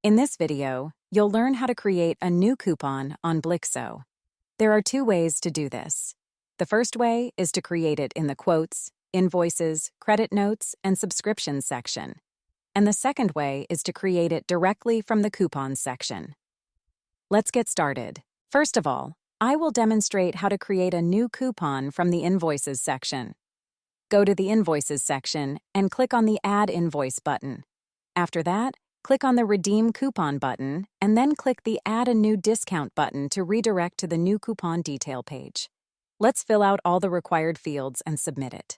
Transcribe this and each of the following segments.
In this video, you'll learn how to create a new coupon on Blixo. There are two ways to do this. The first way is to create it in the quotes, invoices, credit notes, and subscriptions section. And the second way is to create it directly from the coupons section. Let's get started. First of all, I will demonstrate how to create a new coupon from the invoices section. Go to the invoices section and click on the Add Invoice button. After that, click on the Redeem Coupon button and then click the Add a New Discount button to redirect to the new coupon detail page. Let's fill out all the required fields and submit it.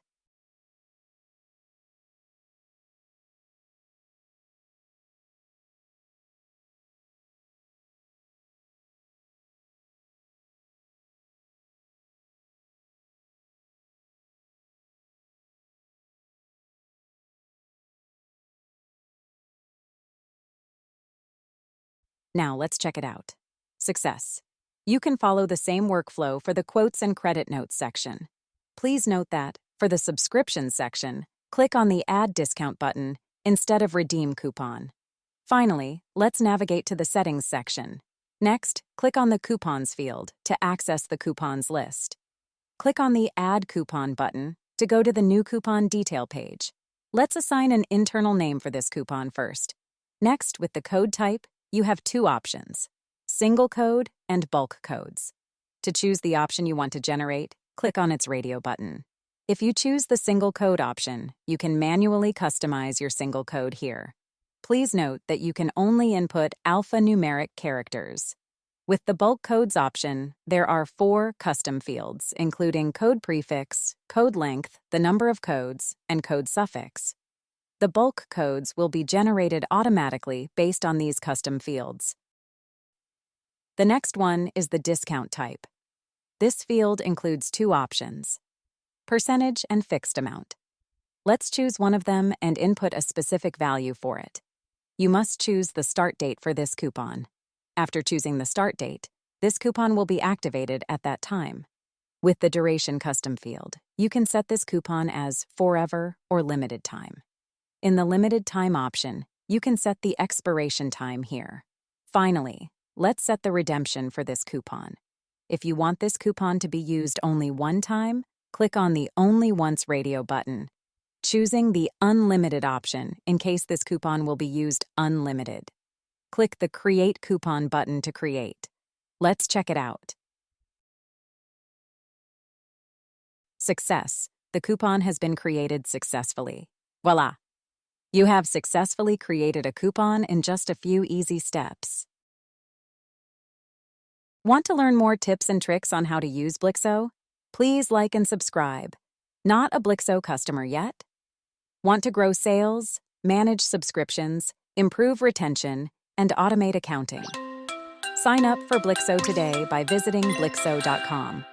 Now let's check it out. Success. You can follow the same workflow for the quotes and credit notes section. Please note that, for the subscriptions section, click on the Add Discount button instead of Redeem Coupon. Finally, let's navigate to the Settings section. Next, click on the Coupons field to access the coupons list. Click on the Add Coupon button to go to the new coupon detail page. Let's assign an internal name for this coupon first. Next, with the code type, you have two options: single code and bulk codes. To choose the option you want to generate, click on its radio button. If you choose the single code option, you can manually customize your single code here. Please note that you can only input alphanumeric characters. With the bulk codes option, there are 4 custom fields, including code prefix, code length, the number of codes, and code suffix. The bulk codes will be generated automatically based on these custom fields. The next one is the discount type. This field includes 2 options: percentage and fixed amount. Let's choose one of them and input a specific value for it. You must choose the start date for this coupon. After choosing the start date, this coupon will be activated at that time. With the duration custom field, you can set this coupon as forever or limited time. In the limited time option, you can set the expiration time here. Finally, let's set the redemption for this coupon. If you want this coupon to be used only one time, click on the Only Once radio button, choosing the Unlimited option in case this coupon will be used unlimited. Click the Create Coupon button to create. Let's check it out. Success! The coupon has been created successfully. Voila! You have successfully created a coupon in just a few easy steps. Want to learn more tips and tricks on how to use Blixo? Please like and subscribe. Not a Blixo customer yet? Want to grow sales, manage subscriptions, improve retention, and automate accounting? Sign up for Blixo today by visiting Blixo.com.